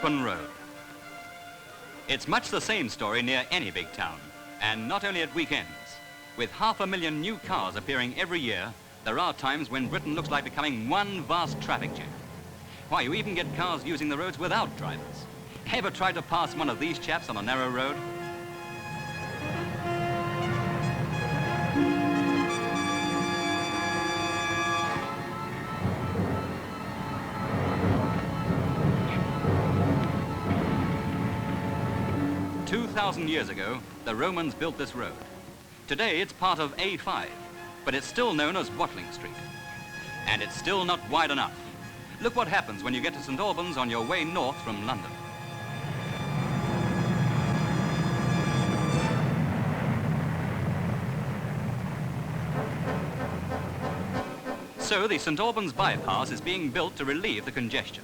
open road. It's much the same story near any big town, and not only at weekends. With 500,000 new cars appearing every year, there are times when Britain looks like becoming one vast traffic jam. Why, you even get cars using the roads without drivers. Ever tried to pass one of these chaps on a narrow road? "2,000 years ago, the Romans built this road. Today, it's part of A5, but it's still known as Watling Street. And it's still not wide enough. Look what happens when you get to St. Albans on your way north from London. So the St. Albans Bypass is being built to relieve the congestion.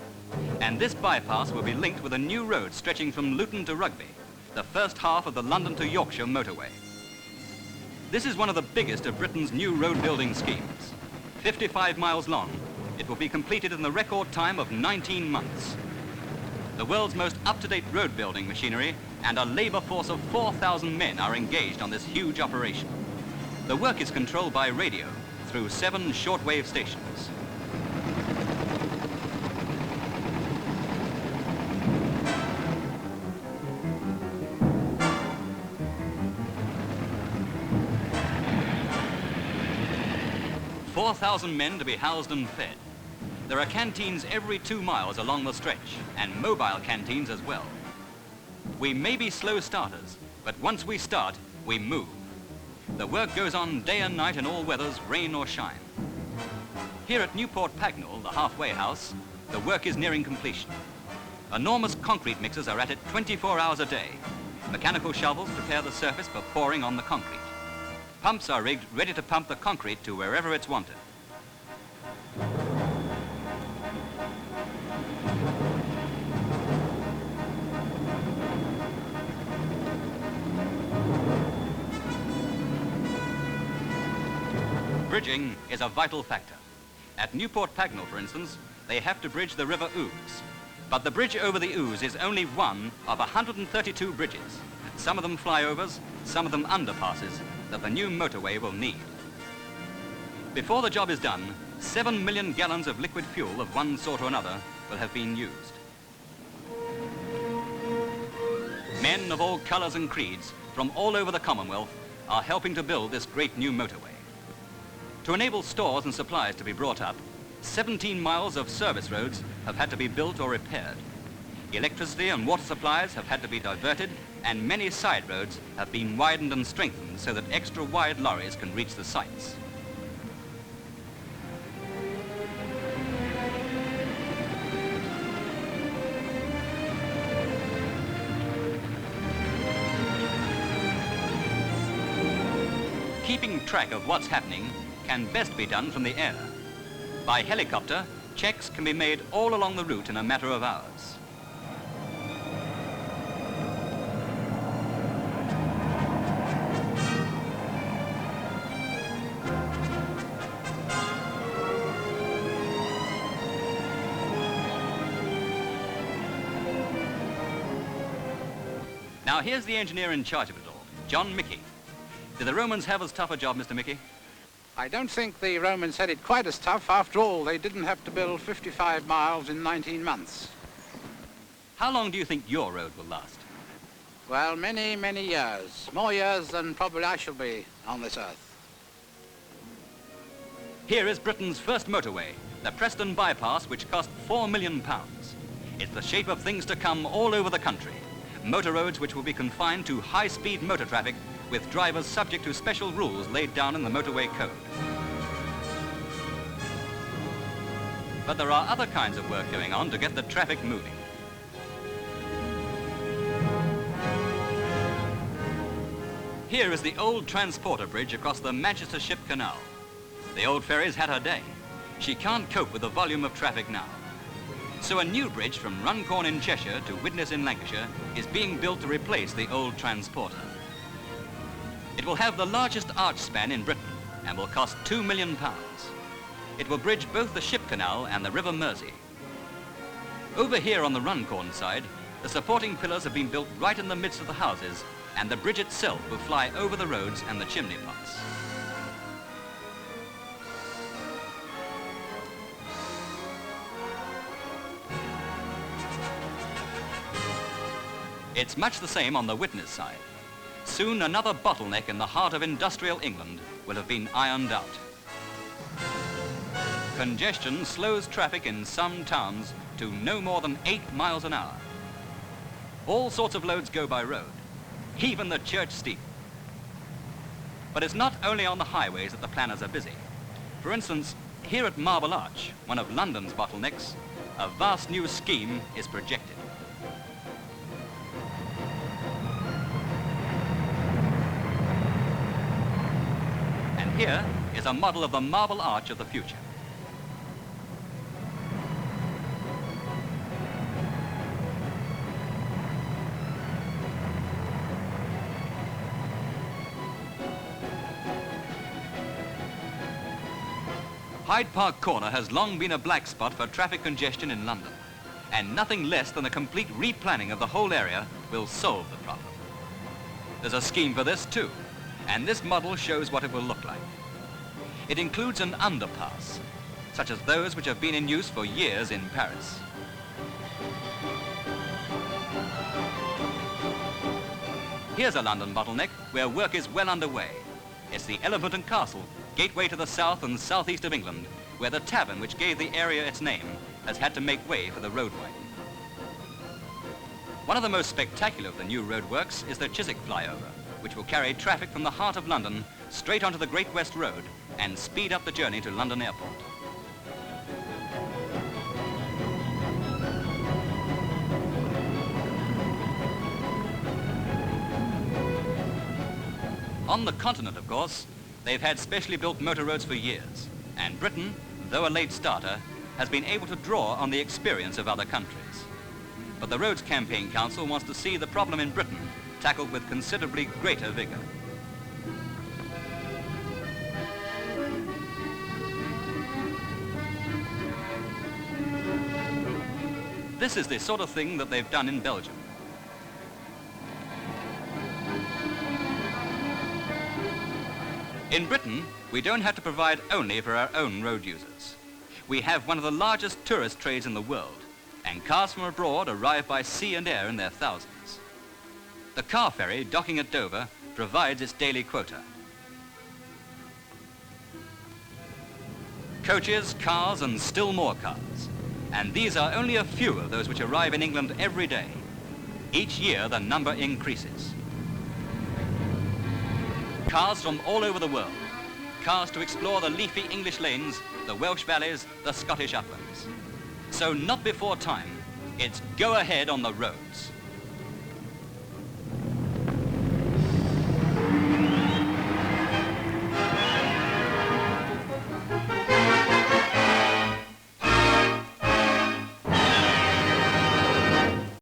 And this bypass will be linked with a new road stretching from Luton to Rugby, the first half of the London to Yorkshire motorway. This is one of the biggest of Britain's new road building schemes. 55 miles long, it will be completed in the record time of 19 months. The world's most up-to-date road building machinery and a labour force of 4,000 men are engaged on this huge operation. The work is controlled by radio through 7 shortwave stations. "4,000 men to be housed and fed. There are canteens every 2 miles along the stretch, and mobile canteens as well. We may be slow starters, but once we start, we move. The work goes on day and night in all weathers, rain or shine. Here at Newport Pagnell, the halfway house, the work is nearing completion. Enormous concrete mixers are at it 24 hours a day. Mechanical shovels prepare the surface for pouring on the concrete. Pumps are rigged, ready to pump the concrete to wherever it's wanted. Bridging is a vital factor. At Newport Pagnell, for instance, they have to bridge the River Ouse. But the bridge over the Ouse is only one of 132 bridges, some of them flyovers, some of them underpasses, that the new motorway will need. Before the job is done, 7 million gallons of liquid fuel of one sort or another will have been used. Men of all colours and creeds from all over the Commonwealth are helping to build this great new motorway. To enable stores and supplies to be brought up, 17 miles of service roads have had to be built or repaired. Electricity and water supplies have had to be diverted, and many side roads have been widened and strengthened so that extra wide lorries can reach the sites. Keeping track of what's happening can best be done from the air. By helicopter, checks can be made all along the route in a matter of hours. Now here's the engineer in charge of it all, John Mickey. Did the Romans have as tough a job, Mr. Mickey? I don't think the Romans had it quite as tough. After all, they didn't have to build 55 miles in 19 months. How long do you think your road will last? Well, many, many years. More years than probably I shall be on this earth. Here is Britain's first motorway, the Preston Bypass, which cost £4 million. It's the shape of things to come all over the country. Motor roads which will be confined to high-speed motor traffic with drivers subject to special rules laid down in the motorway code. But there are other kinds of work going on to get the traffic moving. Here is the old transporter bridge across the Manchester Ship Canal. The old ferry's had her day. She can't cope with the volume of traffic now. So a new bridge from Runcorn in Cheshire to Widnes in Lancashire is being built to replace the old transporter. It will have the largest arch span in Britain and will cost £2 million. It will bridge both the Ship Canal and the River Mersey. Over here on the Runcorn side, the supporting pillars have been built right in the midst of the houses, and the bridge itself will fly over the roads and the chimney pots. It's much the same on the witness side. Soon another bottleneck in the heart of industrial England will have been ironed out. Congestion slows traffic in some towns to no more than 8 miles an hour. All sorts of loads go by road, even the church steeple. But it's not only on the highways that the planners are busy. For instance, here at Marble Arch, one of London's bottlenecks, a vast new scheme is projected. And here is a model of the Marble Arch of the future. Hyde Park Corner has long been a black spot for traffic congestion in London, and nothing less than a complete replanning of the whole area will solve the problem. There's a scheme for this too, and this model shows what it will look like. It includes an underpass, such as those which have been in use for years in Paris. Here's a London bottleneck where work is well underway. It's the Elephant and Castle, gateway to the south and southeast of England, where the tavern which gave the area its name has had to make way for the road widening. One of the most spectacular of the new roadworks is the Chiswick flyover, which will carry traffic from the heart of London straight onto the Great West Road and speed up the journey to London Airport. On the continent, of course, they've had specially built motor roads for years, and Britain, though a late starter, has been able to draw on the experience of other countries. But the Roads Campaign Council wants to see the problem in Britain tackled with considerably greater vigour. This is the sort of thing that they've done in Belgium. In Britain, we don't have to provide only for our own road users. We have one of the largest tourist trades in the world, and cars from abroad arrive by sea and air in their thousands. The car ferry docking at Dover provides its daily quota. Coaches, cars, and still more cars. And these are only a few of those which arrive in England every day. Each year, the number increases. Cars from all over the world. Cars to explore the leafy English lanes, the Welsh valleys, the Scottish uplands. So not before time, it's go ahead on the roads.